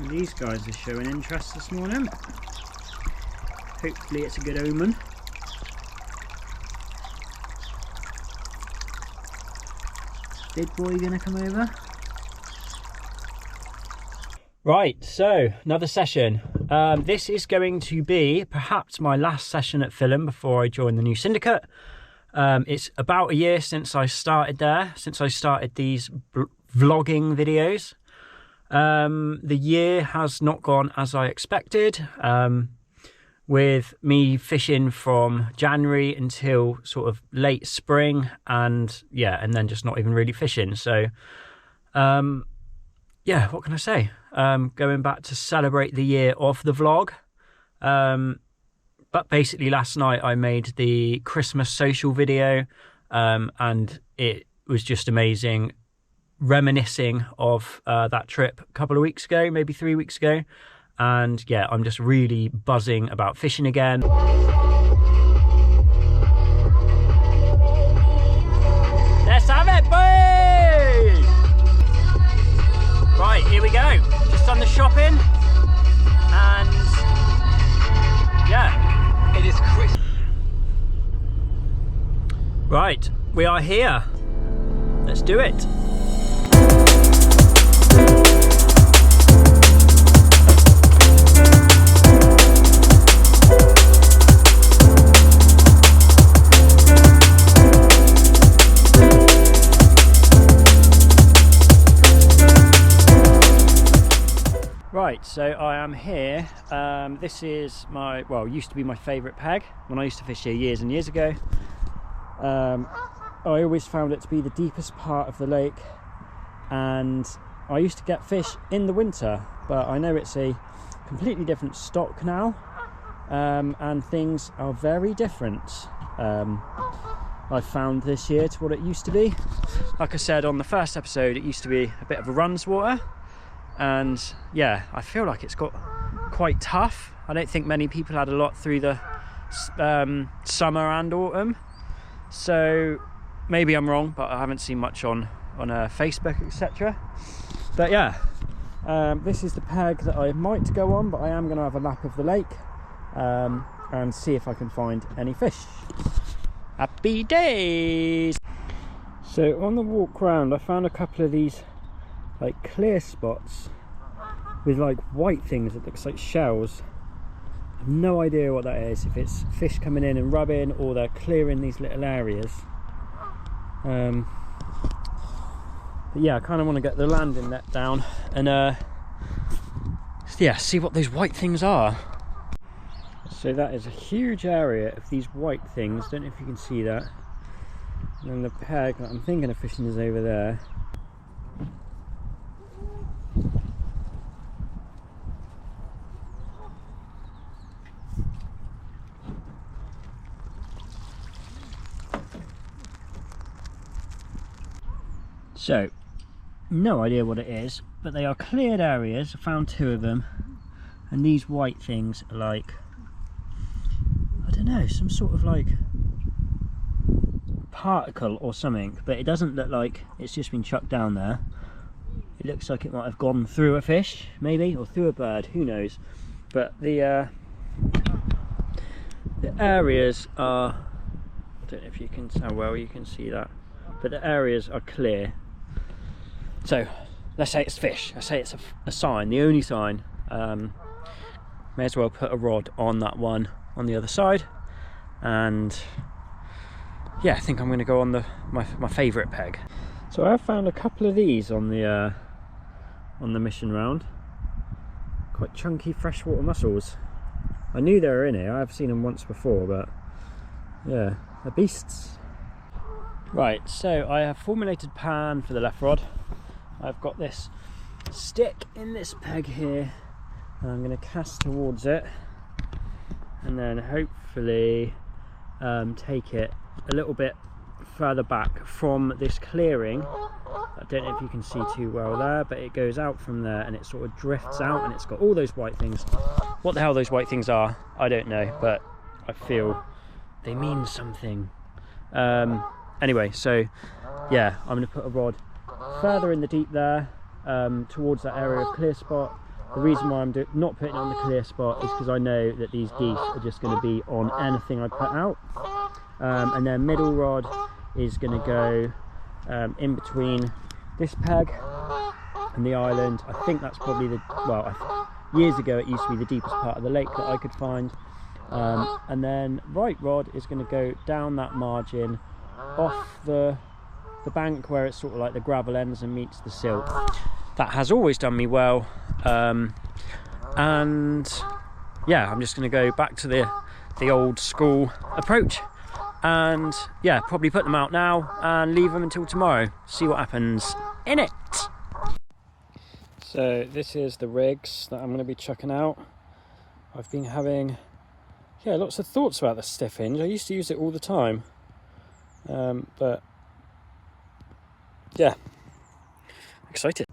These guys are showing interest this morning. Hopefully it's a good omen. Big boy gonna come over? Right, so another session. This is going to be perhaps my last session at Filham before I join the new syndicate. It's about a year since I started there, since I started these vlogging videos. The year has not gone as I expected, with me fishing from January until sort of late spring, and yeah, and then just not even really fishing. So yeah, what can I say? Going back to celebrate the year of the vlog. But basically last night I made the Christmas social video, and it was just amazing, reminiscing of that trip a couple of weeks ago, maybe 3 weeks ago. And yeah, I'm just really buzzing about fishing again. Let's have it, boys! Right, here we go. Just done the shopping, and yeah, it is Christmas. Right, we are here. Let's do it. Right, so I am here. This is my, well, used to be my favourite peg when I used to fish here years and years ago. I always found it to be the deepest part of the lake, and I used to get fish in the winter, but I know it's a completely different stock now, and things are very different. I found this year to what it used to be. Like I said on the first episode, it used to be a bit of a runs water. And yeah, I feel like it's got quite tough. I don't think many people had a lot through the summer and autumn. So maybe I'm wrong, but I haven't seen much on Facebook, etc. But yeah, this is the peg that I might go on, but I am going to have a lap of the lake and see if I can find any fish. Happy days! So on the walk round, I found a couple of these like clear spots with like white things that looks like shells. I have no idea what that is, if it's fish coming in and rubbing or they're clearing these little areas. But yeah, I kind of want to get the landing net down and yeah, see what those white things are. So that is a huge area of these white things, don't know if you can see that. And then the peg that I'm thinking of fishing is over there. So, no idea what it is, but they are cleared areas. I found 2 of them, and these white things are like, I don't know, some sort of like particle or something, but it doesn't look like it's just been chucked down there. It looks like it might have gone through a fish, maybe, or through a bird, who knows. But the areas are, I don't know if you can, how well you can see that, but the areas are clear. So let's say it's fish, I say it's a sign, the only sign. May as well put a rod on that one on the other side, and yeah, I think I'm going to go on my favourite peg. So I have found a couple of these on the mission round, quite chunky freshwater mussels. I knew they were in here, I've seen them once before, but yeah, they're beasts. Right, so I have formulated pan for the left rod. I've got this stick in this peg here, and I'm going to cast towards it, and then hopefully take it a little bit further back from this clearing. I don't know if you can see too well there, but it goes out from there and it sort of drifts out, and it's got all those white things. What the hell those white things are, I don't know, but I feel they mean something. Anyway, so yeah, I'm going to put a rod further in the deep there, towards that area of clear spot, The reason why I'm not putting it on the clear spot is because I know that these geese are just going to be on anything I put out. And then middle rod is going to go in between this peg and the island. I think that's probably the, well, years ago it used to be the deepest part of the lake that I could find. And then right rod is going to go down that margin off the bank where it's sort of like the gravel ends and meets the silt. That has always done me well. And yeah, I'm just going to go back to the old school approach, and yeah, probably put them out now and leave them until tomorrow, see what happens in it. So this is the rigs that I'm going to be chucking out. I've been having lots of thoughts about the stiff hinge. I used to use it all the time, but yeah, excited.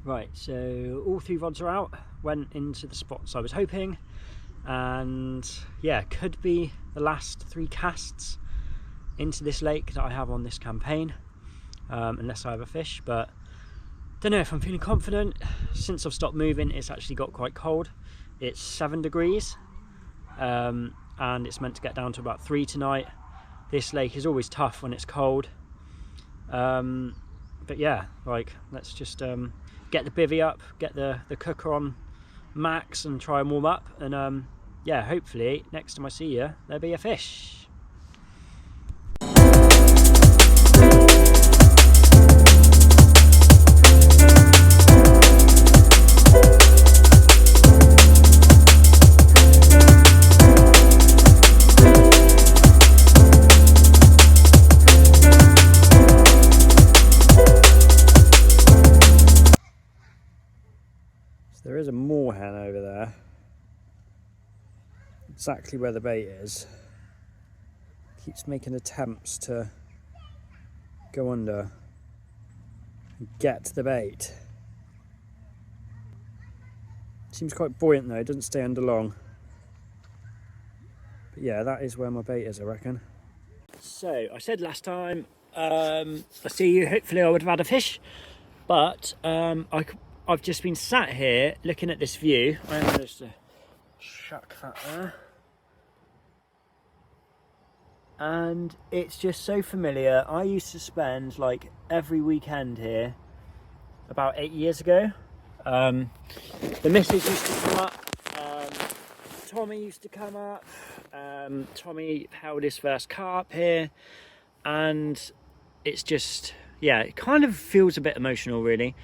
Right, so all 3 rods are out, went into the spots I was hoping, and yeah, could be the last 3 casts into this lake that I have on this campaign, unless I have a fish. But don't know if I'm feeling confident. Since I've stopped moving, it's actually got quite cold. It's 7 degrees, and it's meant to get down to about 3 tonight. This lake is always tough when it's cold, but yeah, like, let's just get the bivvy up, get the cooker on max and try and warm up, and yeah, hopefully next time I see you there'll be a fish. There is a moorhen over there, exactly where the bait is. Keeps making attempts to go under and get the bait. Seems quite buoyant though, it doesn't stay under long. But yeah, that is where my bait is, I reckon. So, I said last time, I see you, hopefully I would have had a fish, but I've just been sat here looking at this view. I'm going to just chuck that there. And it's just so familiar. I used to spend like every weekend here about 8 years ago. The missus used to come up. Tommy used to come up. Tommy held his first carp here. And it's just, yeah, it kind of feels a bit emotional really.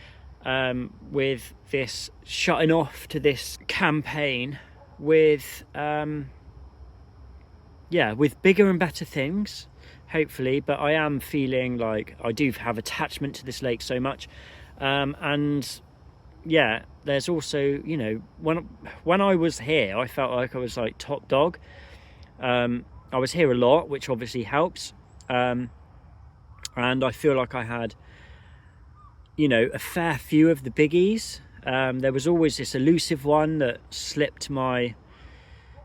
With this shutting off to this campaign with with bigger and better things, hopefully. But I am feeling like I do have attachment to this lake so much, and yeah, there's also, you know, when I was here I felt like I was like top dog. I was here a lot, which obviously helps, and I feel like I had, you know, a fair few of the biggies. There was always this elusive one that slipped my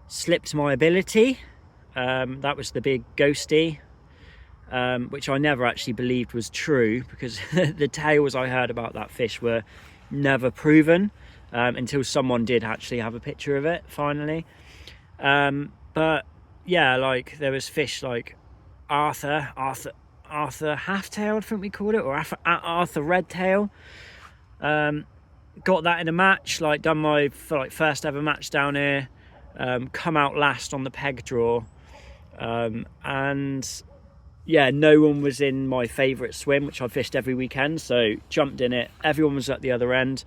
ability. That was the big ghosty, which I never actually believed was true, because the tales I heard about that fish were never proven, until someone did actually have a picture of it finally. But yeah, like there was fish like Arthur Halftail, I think we called it, or Arthur Redtail. Got that in a match, like done my first ever match down here, come out last on the peg draw, and yeah, no one was in my favourite swim, which I fished every weekend, so jumped in it. Everyone was at the other end,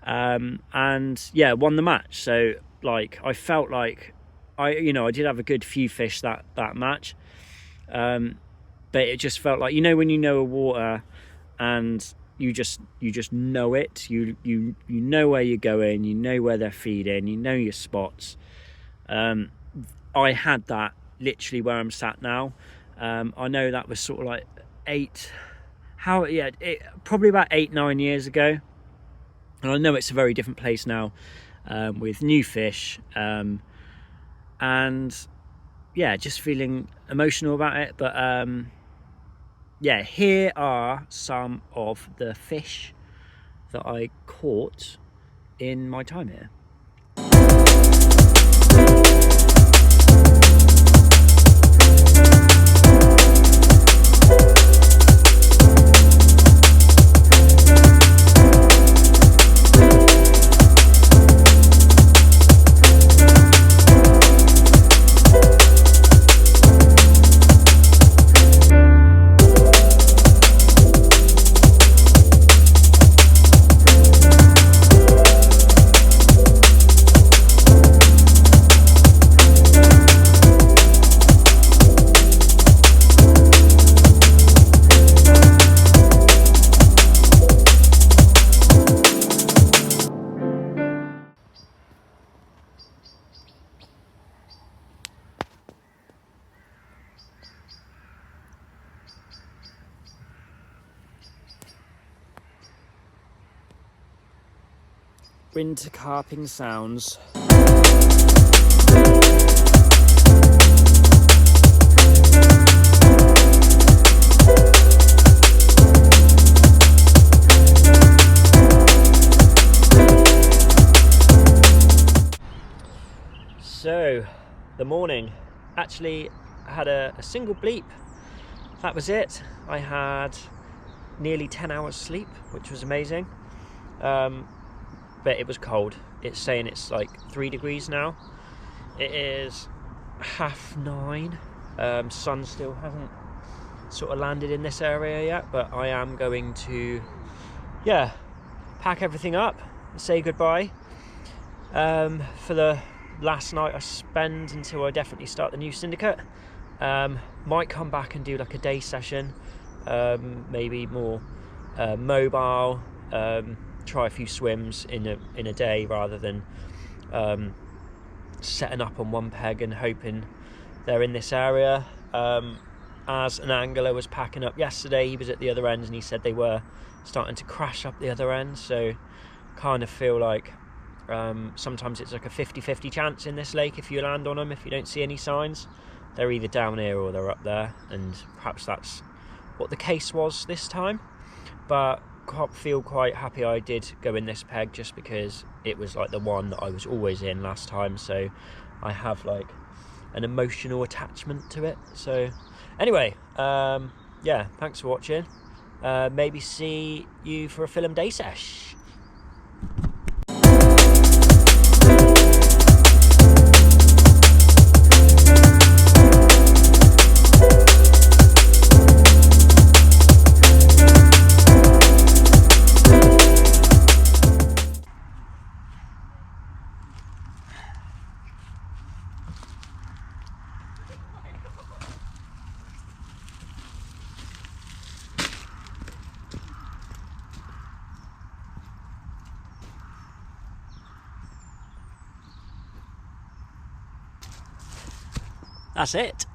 and yeah, won the match. So like I felt like I did have a good few fish that match, but it just felt like, you know, when you know a water and you just know it. You know where you're going, you know where they're feeding, you know your spots. I had that literally where I'm sat now. I know that was sort of like probably about 8-9 years ago, and I know it's a very different place now, with new fish, and yeah, just feeling emotional about it. But yeah, here are some of the fish that I caught in my time here. Winter carping sounds. So, the morning. Actually, I had a single bleep. That was it. I had nearly 10 hours sleep, which was amazing. But it was cold. It's saying it's like 3 degrees now. It is 9:30. Sun still hasn't sort of landed in this area yet, but I am going to, yeah, pack everything up, say goodbye for the last night I spend until I definitely start the new syndicate. Might come back and do like a day session, maybe more mobile. Try a few swims in a day rather than setting up on one peg and hoping they're in this area. As an angler was packing up yesterday, he was at the other end and he said they were starting to crash up the other end, so kind of feel like sometimes it's like a 50-50 chance in this lake if you land on them. If you don't see any signs, they're either down here or they're up there, and perhaps that's what the case was this time. But feel quite happy I did go in this peg, just because it was like the one that I was always in last time, so I have like an emotional attachment to it. So anyway, yeah, thanks for watching. Maybe see you for a Filham day sesh. That's it.